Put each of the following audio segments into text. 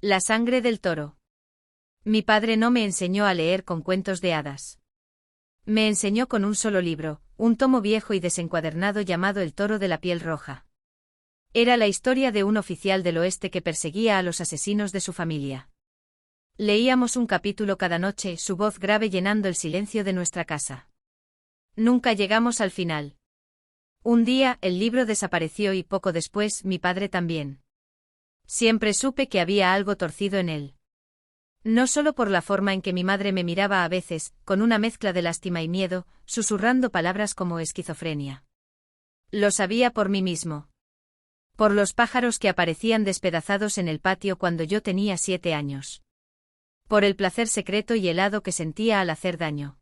La sangre del toro. Mi padre no me enseñó a leer con cuentos de hadas. Me enseñó con un solo libro, un tomo viejo y desencuadernado llamado El toro de la piel roja. Era la historia de un oficial del oeste que perseguía a los asesinos de su familia. Leíamos un capítulo cada noche, su voz grave llenando el silencio de nuestra casa. Nunca llegamos al final. Un día, el libro desapareció y poco después, mi padre también. Siempre supe que había algo torcido en él. No solo por la forma en que mi madre me miraba a veces, con una mezcla de lástima y miedo, susurrando palabras como esquizofrenia. Lo sabía por mí mismo. Por los pájaros que aparecían despedazados en el patio cuando yo tenía 7 años. Por el placer secreto y helado que sentía al hacer daño.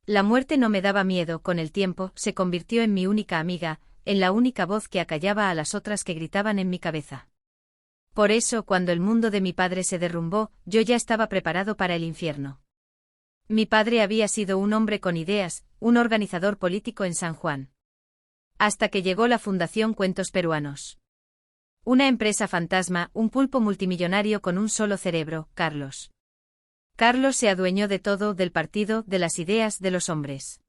La muerte no me daba miedo, con el tiempo, se convirtió en mi única amiga, en la única voz que acallaba a las otras que gritaban en mi cabeza. Por eso, cuando el mundo de mi padre se derrumbó, yo ya estaba preparado para el infierno. Mi padre había sido un hombre con ideas, un organizador político en San Juan. Hasta que llegó la Fundación Cuentos Peruanos. Una empresa fantasma, un pulpo multimillonario con un solo cerebro, Carlos. Carlos se adueñó de todo, del partido, de las ideas, de los hombres.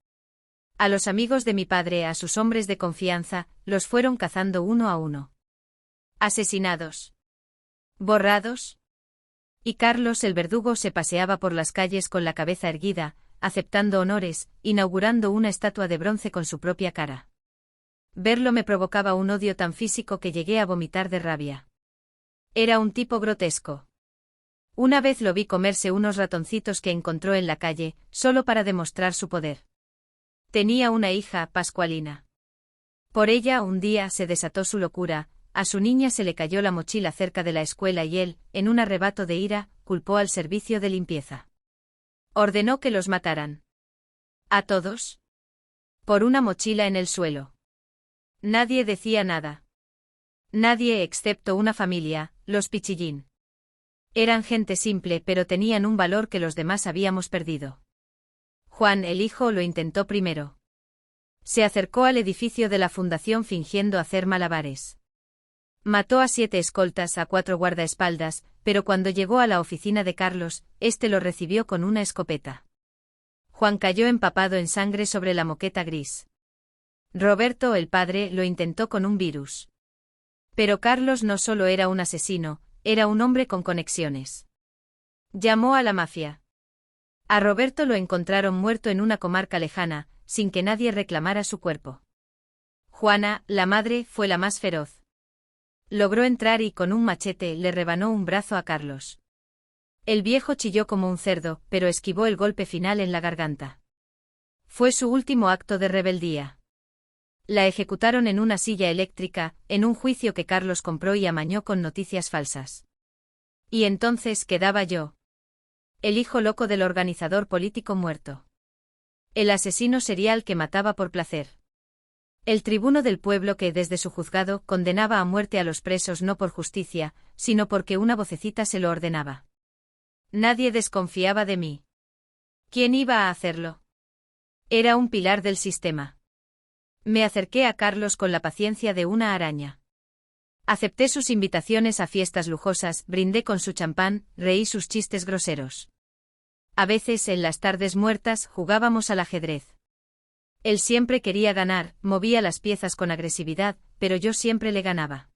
A los amigos de mi padre, a sus hombres de confianza, los fueron cazando uno a uno. Asesinados. Borrados. Y Carlos el verdugo se paseaba por las calles con la cabeza erguida, aceptando honores, inaugurando una estatua de bronce con su propia cara. Verlo me provocaba un odio tan físico que llegué a vomitar de rabia. Era un tipo grotesco. Una vez lo vi comerse unos ratoncitos que encontró en la calle, solo para demostrar su poder. Tenía una hija, Pascualina. Por ella un día se desató su locura. A su niña se le cayó la mochila cerca de la escuela y él, en un arrebato de ira, culpó al servicio de limpieza. Ordenó que los mataran. ¿A todos? Por una mochila en el suelo. Nadie decía nada. Nadie excepto una familia, los Pichillín. Eran gente simple pero tenían un valor que los demás habíamos perdido. Juan, el hijo, lo intentó primero. Se acercó al edificio de la fundación fingiendo hacer malabares. Mató a 7 escoltas, a 4 guardaespaldas, pero cuando llegó a la oficina de Carlos, éste lo recibió con una escopeta. Juan cayó empapado en sangre sobre la moqueta gris. Roberto, el padre, lo intentó con un virus. Pero Carlos no solo era un asesino, era un hombre con conexiones. Llamó a la mafia. A Roberto lo encontraron muerto en una comarca lejana, sin que nadie reclamara su cuerpo. Juana, la madre, fue la más feroz. Logró entrar y con un machete le rebanó un brazo a Carlos. El viejo chilló como un cerdo, pero esquivó el golpe final en la garganta. Fue su último acto de rebeldía. La ejecutaron en una silla eléctrica, en un juicio que Carlos compró y amañó con noticias falsas. Y entonces quedaba yo. El hijo loco del organizador político muerto. El asesino serial que mataba por placer. El tribuno del pueblo que desde su juzgado condenaba a muerte a los presos no por justicia, sino porque una vocecita se lo ordenaba. Nadie desconfiaba de mí. ¿Quién iba a hacerlo? Era un pilar del sistema. Me acerqué a Carlos con la paciencia de una araña. Acepté sus invitaciones a fiestas lujosas, brindé con su champán, reí sus chistes groseros. A veces en las tardes muertas jugábamos al ajedrez. Él siempre quería ganar, movía las piezas con agresividad, pero yo siempre le ganaba.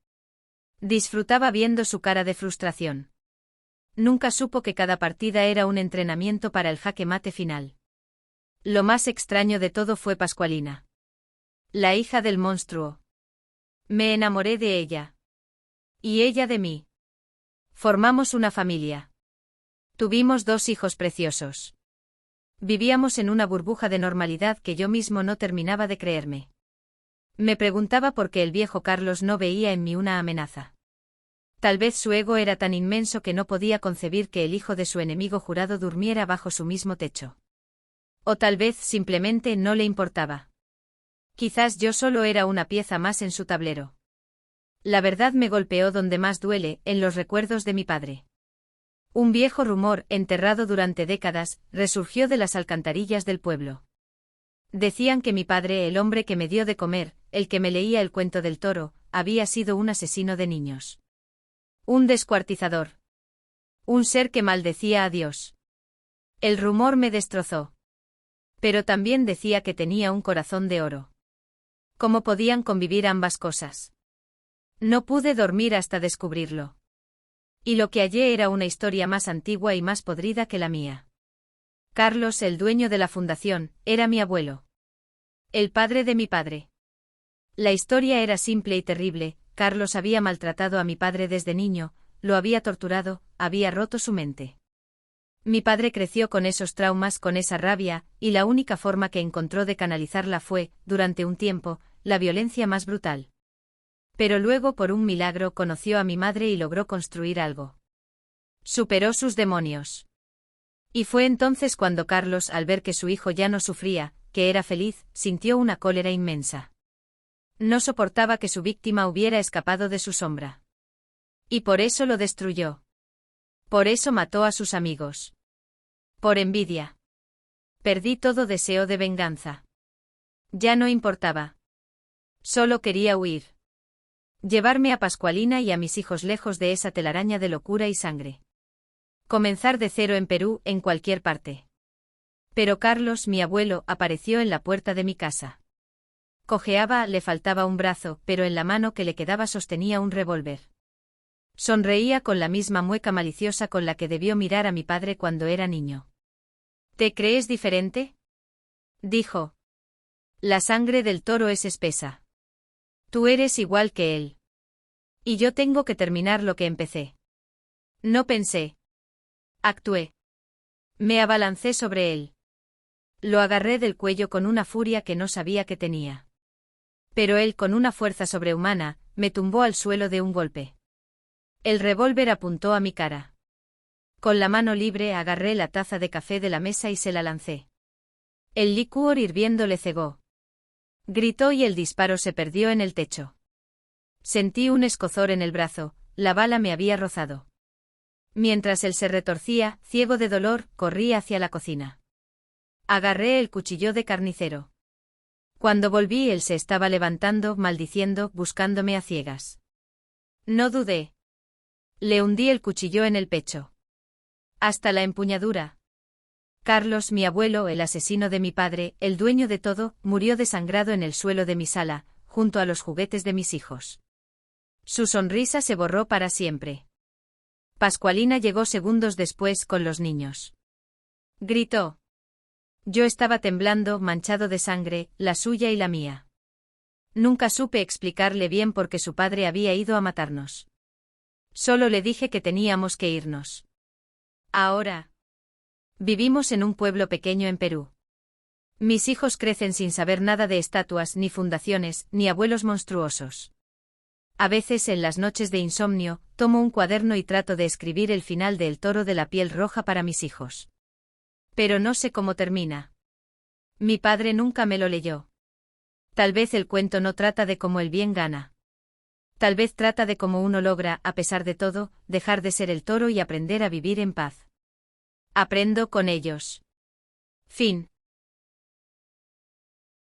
Disfrutaba viendo su cara de frustración. Nunca supo que cada partida era un entrenamiento para el jaque mate final. Lo más extraño de todo fue Pascualina. La hija del monstruo. Me enamoré de ella. Y ella de mí. Formamos una familia. Tuvimos 2 hijos preciosos. Vivíamos en una burbuja de normalidad que yo mismo no terminaba de creerme. Me preguntaba por qué el viejo Carlos no veía en mí una amenaza. Tal vez su ego era tan inmenso que no podía concebir que el hijo de su enemigo jurado durmiera bajo su mismo techo. O tal vez simplemente no le importaba. Quizás yo solo era una pieza más en su tablero. La verdad me golpeó donde más duele, en los recuerdos de mi padre. Un viejo rumor, enterrado durante décadas, resurgió de las alcantarillas del pueblo. Decían que mi padre, el hombre que me dio de comer, el que me leía el cuento del toro, había sido un asesino de niños. Un descuartizador. Un ser que maldecía a Dios. El rumor me destrozó. Pero también decía que tenía un corazón de oro. ¿Cómo podían convivir ambas cosas? No pude dormir hasta descubrirlo. Y lo que hallé era una historia más antigua y más podrida que la mía. Carlos, el dueño de la fundación, era mi abuelo. El padre de mi padre. La historia era simple y terrible. Carlos había maltratado a mi padre desde niño, lo había torturado, había roto su mente. Mi padre creció con esos traumas, con esa rabia, y la única forma que encontró de canalizarla fue, durante un tiempo, la violencia más brutal. Pero luego, por un milagro, conoció a mi madre y logró construir algo. Superó sus demonios. Y fue entonces cuando Carlos, al ver que su hijo ya no sufría, que era feliz, sintió una cólera inmensa. No soportaba que su víctima hubiera escapado de su sombra. Y por eso lo destruyó. Por eso mató a sus amigos. Por envidia. Perdí todo deseo de venganza. Ya no importaba. Solo quería huir. Llevarme a Pascualina y a mis hijos lejos de esa telaraña de locura y sangre. Comenzar de cero en Perú, en cualquier parte. Pero Carlos, mi abuelo, apareció en la puerta de mi casa. Cojeaba, le faltaba un brazo, pero en la mano que le quedaba sostenía un revólver. Sonreía con la misma mueca maliciosa con la que debió mirar a mi padre cuando era niño. ¿Te crees diferente?, dijo. La sangre del toro es espesa. Tú eres igual que él. Y yo tengo que terminar lo que empecé. No pensé. Actué. Me abalancé sobre él. Lo agarré del cuello con una furia que no sabía que tenía. Pero él, con una fuerza sobrehumana, me tumbó al suelo de un golpe. El revólver apuntó a mi cara. Con la mano libre agarré la taza de café de la mesa y se la lancé. El licor hirviendo le cegó. Gritó y el disparo se perdió en el techo. Sentí un escozor en el brazo, la bala me había rozado. Mientras él se retorcía, ciego de dolor, corrí hacia la cocina. Agarré el cuchillo de carnicero. Cuando volví él se estaba levantando, maldiciendo, buscándome a ciegas. No dudé. Le hundí el cuchillo en el pecho. Hasta la empuñadura. Carlos, mi abuelo, el asesino de mi padre, el dueño de todo, murió desangrado en el suelo de mi sala, junto a los juguetes de mis hijos. Su sonrisa se borró para siempre. Pascualina llegó segundos después con los niños. Gritó. Yo estaba temblando, manchado de sangre, la suya y la mía. Nunca supe explicarle bien por qué su padre había ido a matarnos. Solo le dije que teníamos que irnos. Ahora. Vivimos en un pueblo pequeño en Perú. Mis hijos crecen sin saber nada de estatuas, ni fundaciones, ni abuelos monstruosos. A veces en las noches de insomnio, tomo un cuaderno y trato de escribir el final de El toro de la piel roja para mis hijos. Pero no sé cómo termina. Mi padre nunca me lo leyó. Tal vez el cuento no trata de cómo el bien gana. Tal vez trata de cómo uno logra, a pesar de todo, dejar de ser el toro y aprender a vivir en paz. Aprendo con ellos. Fin.